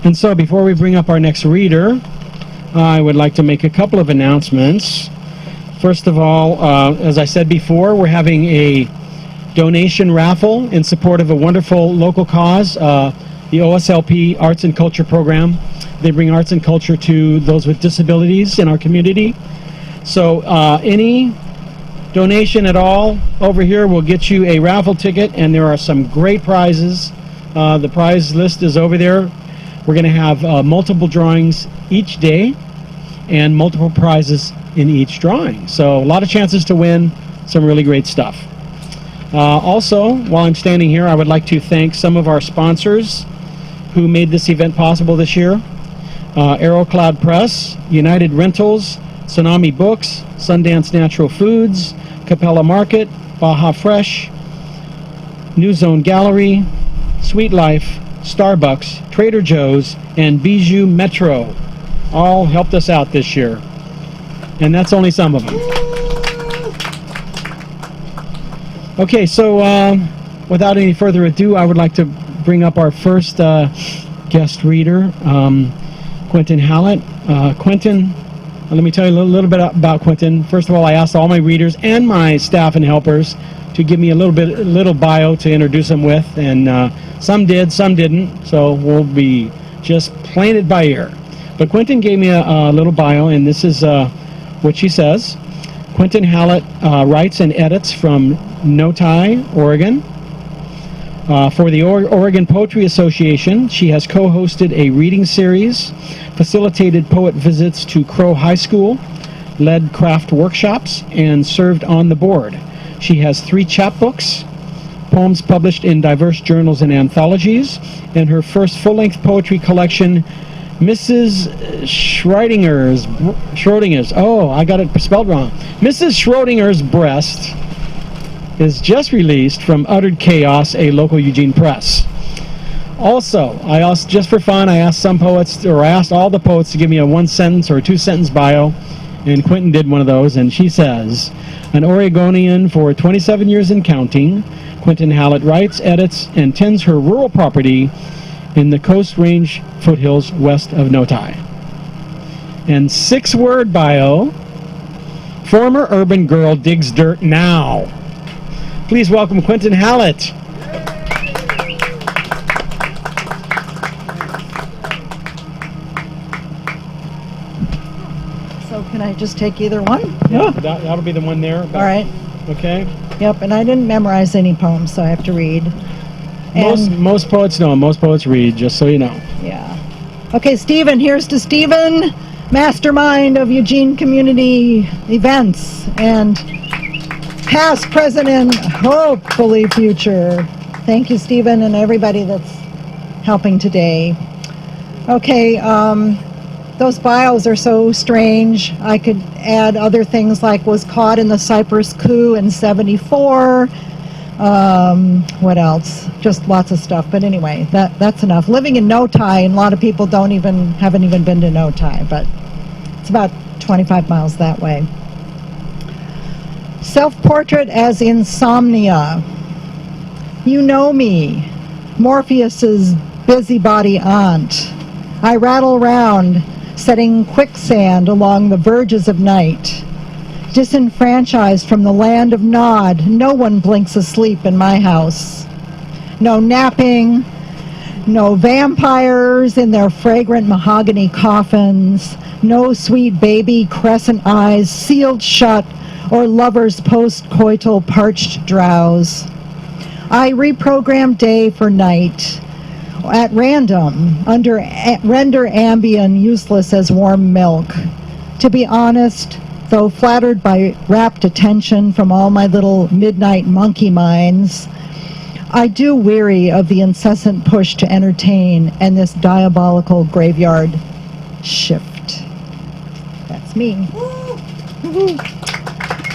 And so before we bring up our next reader, I would like to make a couple of announcements. First of all, as I said before, we're having a donation raffle in support of a wonderful local cause, the OSLP Arts and Culture Program. They bring arts and culture to those with disabilities in our community. So any donation at all over here will get you a raffle ticket, and there are some great prizes. The prize list is over there. We're going to have multiple drawings each day and multiple prizes in each drawing. So a lot of chances to win some really great stuff. Also, while I'm standing here, I would like to thank some of our sponsors who made this event possible this year. Arrowcloud Press, United Rentals, Tsunami Books, Sundance Natural Foods, Capella Market, Baja Fresh, New Zone Gallery, Sweet Life, Starbucks, Trader Joe's, and Bijou Metro all helped us out this year. And that's only some of them. Okay, so without any further ado, I would like to bring up our first guest reader, Quinton Hallett. Quinton, let me tell you a little bit about Quinton. First of all, I asked all my readers and my staff and helpers to give me a little bio to introduce them with, and some did, some didn't, so we'll be just playing it by ear. But Quinton gave me a little bio, and this is what she says. Quinton Hallett writes and edits from Noti, Oregon. For the Oregon Poetry Association, she has co-hosted a reading series, facilitated poet visits to Crow High School, led craft workshops, and served on the board. She has 3 chapbooks, poems published in diverse journals and anthologies, and her first full-length poetry collection, Mrs. Schrodinger's, oh, I got it spelled wrong. Mrs. Schrodinger's Breast is just released from Uttered Chaos, a local Eugene press. Also, I asked, just for fun, I asked some poets, or I asked all the poets to give me a 1-sentence or 2-sentence bio, and Quinton did one of those, and she says, an Oregonian for 27 years and counting, Quinton Hallett writes, edits, and tends her rural property in the Coast Range foothills west of Noti. And 6-word bio, former urban girl digs dirt now. Please welcome Quinton Hallett. So can I just take either one? Yeah, that'll be the one there. All right. Okay. Yep, and I didn't memorize any poems, so I have to read. Most poets know, most poets read, just so you know. Yeah. Okay, Stephen, here's to Stephen, mastermind of Eugene Community Events, and past, present, and hopefully future. Thank you, Stephen, and everybody that's helping today. Okay, those bios are so strange. I could add other things like was caught in the Cyprus coup in '74. What else? Just lots of stuff. But anyway, that's enough. Living in Noti, and a lot of people haven't even been to Noti, but it's about 25 miles that way. Self-portrait as insomnia. You know me, Morpheus's busybody aunt. I rattle round, setting quicksand along the verges of night. Disenfranchised from the land of Nod, no one blinks asleep in my house. No napping, no vampires in their fragrant mahogany coffins, no sweet baby crescent eyes sealed shut, or lovers' post-coital parched drowse. I reprogram day for night, at random, render Ambien useless as warm milk. To be honest, though flattered by rapt attention from all my little midnight monkey minds, I do weary of the incessant push to entertain and this diabolical graveyard shift. That's me.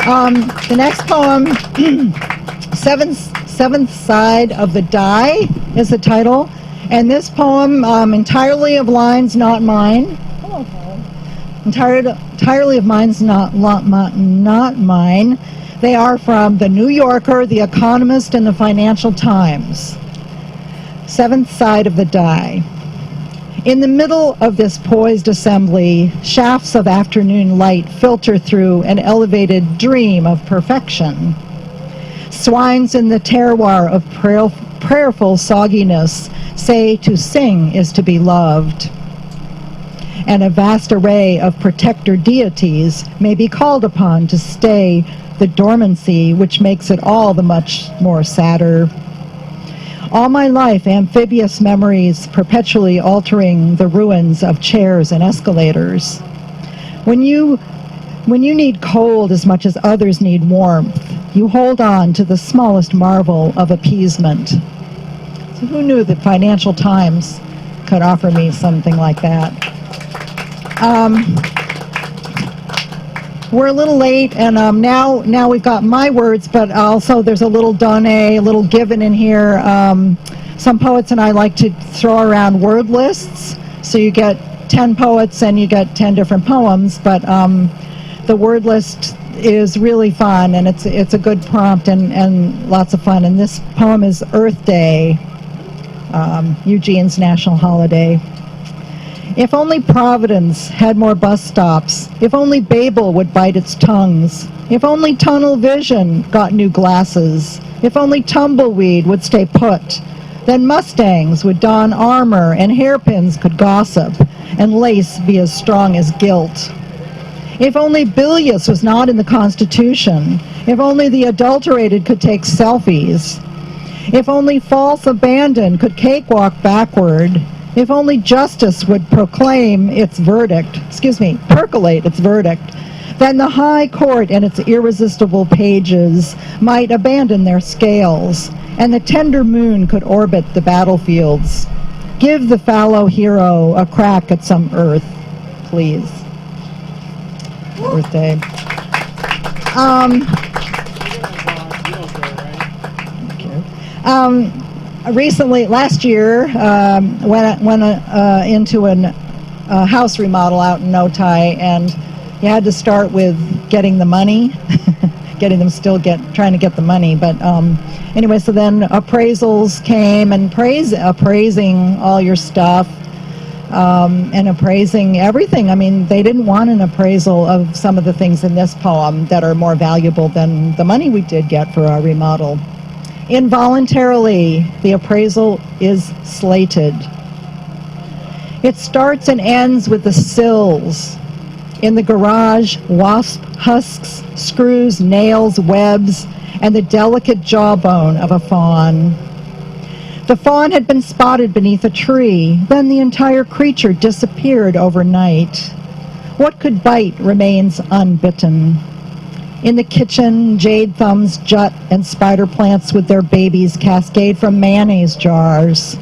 The next poem, Seventh Side of the Die, is the title. And this poem, entirely of lines not mine. Hello, Paul. Entirely of lines not mine. They are from The New Yorker, The Economist, and The Financial Times. Seventh Side of the Die. In the middle of this poised assembly, shafts of afternoon light filter through an elevated dream of perfection. Swines in the terroir of prayerful sogginess say to sing is to be loved. And a vast array of protector deities may be called upon to stay the dormancy which makes it all the much more sadder. All my life, amphibious memories perpetually altering the ruins of chairs and escalators. When you need cold as much as others need warmth, you hold on to the smallest marvel of appeasement. So who knew that Financial Times could offer me something like that? We're a little late, and now we've got my words, but also there's a little donné, a little given in here. Some poets and I like to throw around word lists, so you get 10 poets and you get 10 different poems, but the word list is really fun, and it's a good prompt and lots of fun. And this poem is Earth Day, Eugene's national holiday. If only Providence had more bus stops, if only Babel would bite its tongues, if only tunnel vision got new glasses, if only tumbleweed would stay put, then Mustangs would don armor and hairpins could gossip, and lace be as strong as guilt. If only bilious was not in the Constitution, if only the adulterated could take selfies, if only false abandon could cakewalk backward, if only justice would percolate its verdict, then the High Court and its irresistible pages might abandon their scales, and the tender moon could orbit the battlefields. Give the fallow hero a crack at some earth, please. Earth Day. Recently, last year, went into a house remodel out in Notai, and you had to start with getting the money, trying to get the money. But anyway, so then appraisals came and appraising all your stuff and appraising everything. I mean, they didn't want an appraisal of some of the things in this poem that are more valuable than the money we did get for our remodel. Involuntarily, the appraisal is slated. It starts and ends with the sills. In the garage, wasp husks, screws, nails, webs, and the delicate jawbone of a fawn. The fawn had been spotted beneath a tree, then the entire creature disappeared overnight. What could bite remains unbitten. In the kitchen, jade thumbs jut and spider plants with their babies cascade from mayonnaise jars.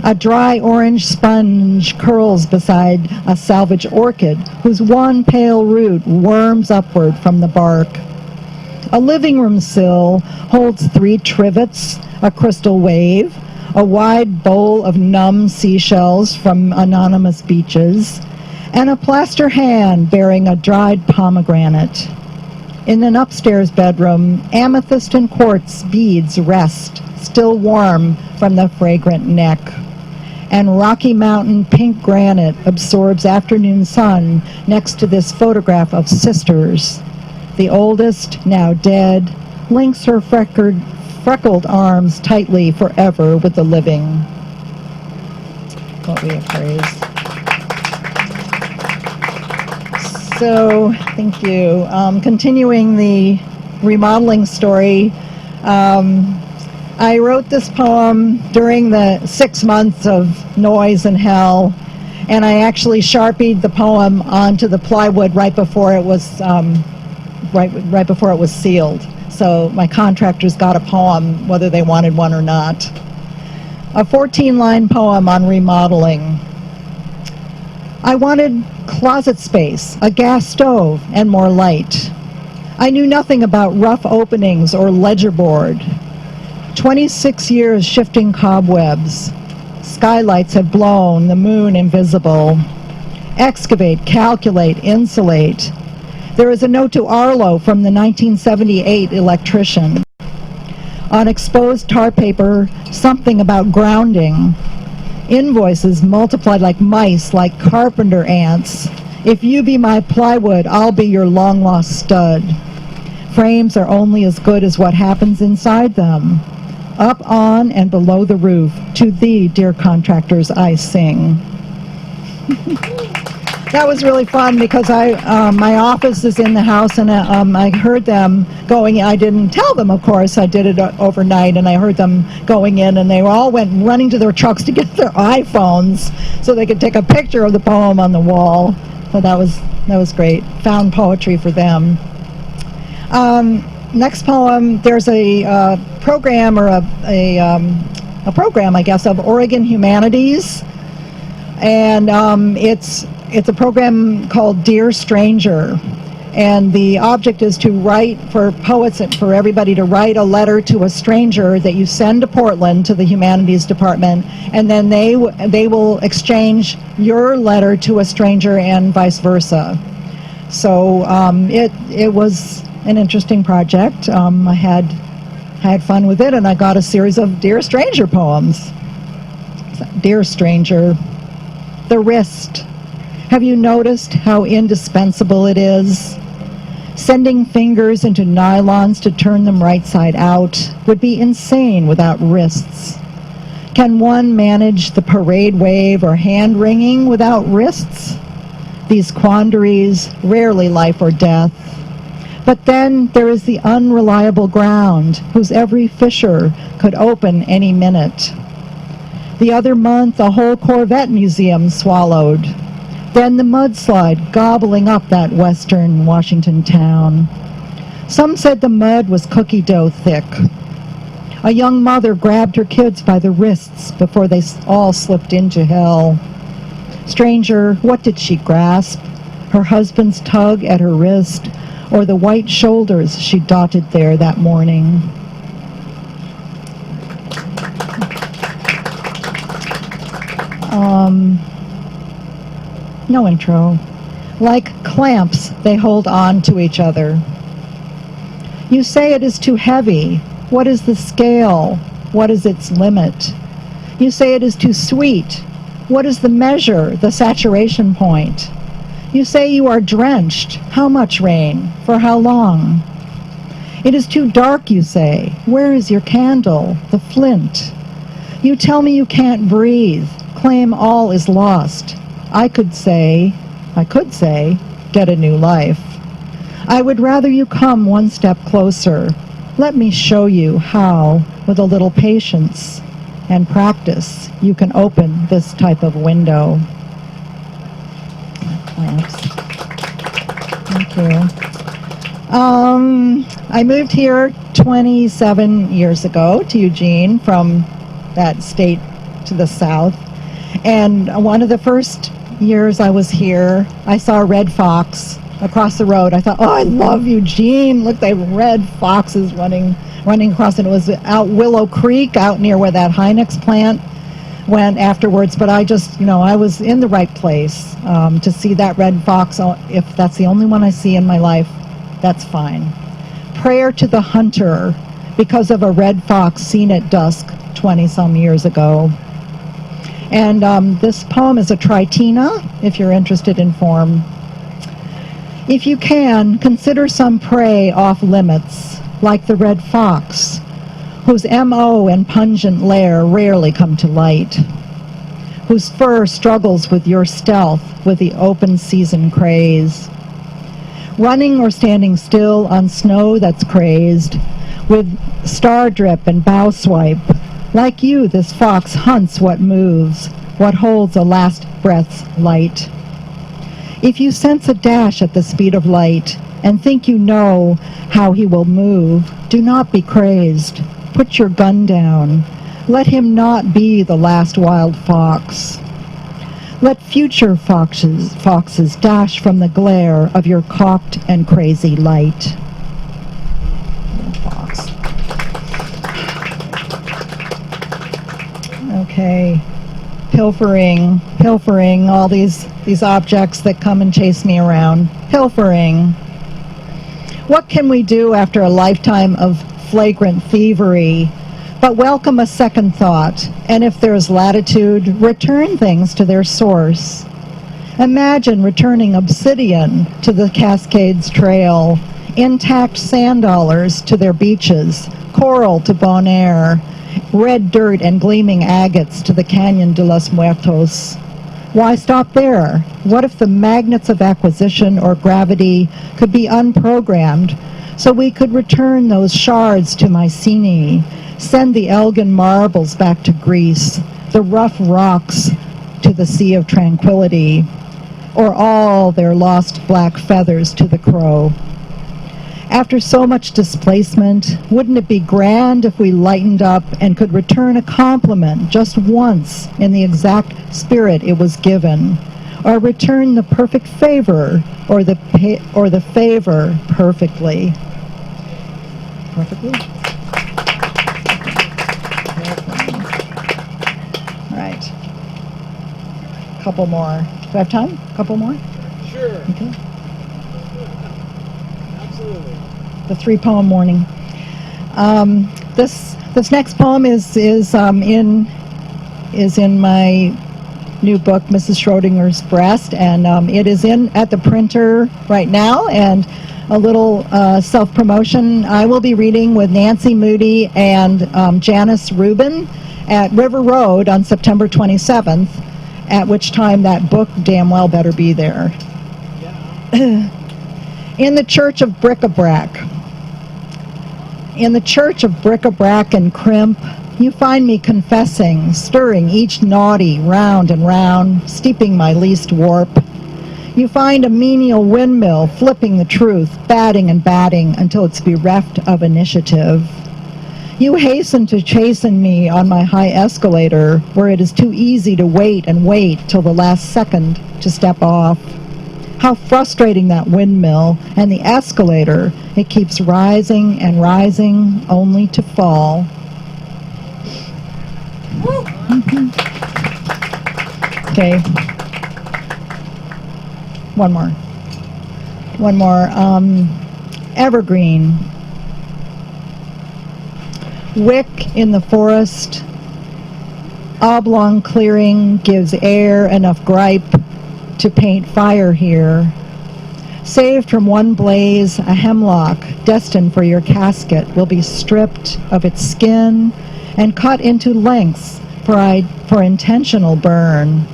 A dry orange sponge curls beside a salvage orchid whose one pale root worms upward from the bark. A living room sill holds 3 trivets, a crystal wave, a wide bowl of numb seashells from anonymous beaches, and a plaster hand bearing a dried pomegranate. In an upstairs bedroom, amethyst and quartz beads rest, still warm from the fragrant neck. And Rocky Mountain pink granite absorbs afternoon sun next to this photograph of sisters. The oldest, now dead, links her freckled arms tightly forever with the living. What we appraised. So, thank you. Continuing the remodeling story, I wrote this poem during the 6 months of noise and hell, and I actually Sharpied the poem onto the plywood right before it was sealed. So my contractors got a poem whether they wanted one or not. A 14-line poem on remodeling. I wanted closet space, a gas stove, and more light. I knew nothing about rough openings or ledger board. 26 years shifting cobwebs. Skylights have blown, the moon invisible. Excavate, calculate, insulate. There is a note to Arlo from the 1978 electrician. On exposed tar paper, something about grounding. Invoices multiplied like mice, like carpenter ants. If you be my plywood, I'll be your long-lost stud. Frames are only as good as what happens inside them. Up, on, and below the roof, to thee, dear contractors, I sing. That was really fun because my office is in the house, and I heard them going. I didn't tell them, of course. I did it overnight, and I heard them going in, and they all went running to their trucks to get their iPhones so they could take a picture of the poem on the wall. So that was great. Found poetry for them. Next poem. There's a program or a program, I guess, of Oregon Humanities, and it's a program called Dear Stranger, and the object is to write for poets and for everybody to write a letter to a stranger that you send to Portland to the Humanities Department, and then they will exchange your letter to a stranger and vice versa. So it was an interesting project. I had fun with it, and I got a series of Dear Stranger poems. Dear Stranger, the wrist. Have you noticed how indispensable it is? Sending fingers into nylons to turn them right side out would be insane without wrists. Can one manage the parade wave or hand wringing without wrists? These quandaries, rarely life or death. But then there is the unreliable ground, whose every fissure could open any minute. The other month, a whole Corvette museum swallowed. Then the mudslide gobbling up that western Washington town. Some said the mud was cookie dough thick. A young mother grabbed her kids by the wrists before they all slipped into hell. Stranger, what did she grasp? Her husband's tug at her wrist, or the white shoulders she dotted there that morning? No intro. Like clamps, they hold on to each other. You say it is too heavy. What is the scale? What is its limit? You say it is too sweet. What is the measure, the saturation point? You say you are drenched. How much rain? For how long? It is too dark, you say. Where is your candle, the flint? You tell me you can't breathe. Claim all is lost. I could say, get a new life. I would rather you come one step closer. Let me show you how, with a little patience and practice, you can open this type of window. Thank you. I moved here 27 years ago to Eugene from that state to the south. And one of the first years I was here, I saw a red fox across the road. I thought, oh, I love Eugene. Look, they have red foxes running across, and it was out Willow Creek, out near where that Heinex plant went afterwards. But I just, I was in the right place to see that red fox. If that's the only one I see in my life, that's fine. Prayer to the hunter because of a red fox seen at dusk 20-some years ago. And this poem is a tritina, if you're interested in form. If you can, consider some prey off limits, like the red fox, whose M.O. and pungent lair rarely come to light, whose fur struggles with your stealth with the open season craze, running or standing still on snow that's crazed, with star drip and bow swipe. Like you, this fox hunts what moves, what holds a last breath's light. If you sense a dash at the speed of light and think you know how he will move, do not be crazed. Put your gun down. Let him not be the last wild fox. Let future foxes dash from the glare of your cocked and crazy light. Fox. Okay. Pilfering, all these objects that come and chase me around. Pilfering. What can we do after a lifetime of flagrant thievery? But welcome a second thought, and if there's latitude, return things to their source. Imagine returning obsidian to the Cascades Trail, intact sand dollars to their beaches, coral to Bonaire, red dirt and gleaming agates to the Canyon de los Muertos. Why stop there? What if the magnets of acquisition or gravity could be unprogrammed so we could return those shards to Mycenae, send the Elgin marbles back to Greece, the rough rocks to the Sea of Tranquility, or all their lost black feathers to the crow? After so much displacement, wouldn't it be grand if we lightened up and could return a compliment just once in the exact spirit it was given, or return the perfect favor or the favor perfectly? Perfectly? All right. Couple more. Do I have time? Couple more? Sure. Okay. Absolutely. The 3-poem morning. This next poem is in my new book, Mrs. Schrodinger's Breast, and it is at the printer right now. And a little self-promotion. I will be reading with Nancy Moody and Janice Rubin at River Road on September 27th, at which time that book damn well better be there. Yeah. In the Church of Bric-a-Brac. In the Church of Bric-a-Brac and Crimp, you find me confessing, stirring each naughty round and round, steeping my least warp. You find a menial windmill flipping the truth, batting and batting until it's bereft of initiative. You hasten to chasten me on my high escalator, where it is too easy to wait and wait till the last second to step off. How frustrating that windmill and the escalator. It keeps rising and rising, only to fall. Okay. One more. Evergreen. Wick in the forest. Oblong clearing gives air enough gripe to paint fire here. Saved from one blaze, a hemlock destined for your casket will be stripped of its skin and cut into lengths for intentional burn.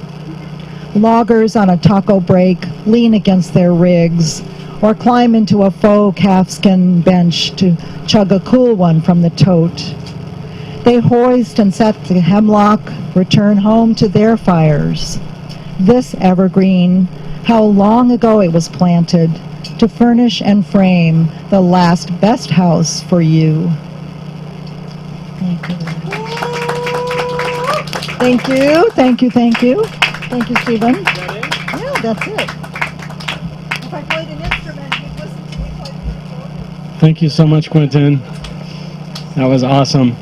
Loggers on a taco break lean against their rigs or climb into a faux calfskin bench to chug a cool one from the tote. They hoist and set the hemlock, return home to their fires. This evergreen, how long ago it was planted to furnish and frame the last best house for you. Thank you. Thank you, thank you, thank you. Thank you, Stephen. Is that it? Yeah, that's it. If I played an instrument, you'd listen to me play the instrument. Thank you so much, Quinton. That was awesome.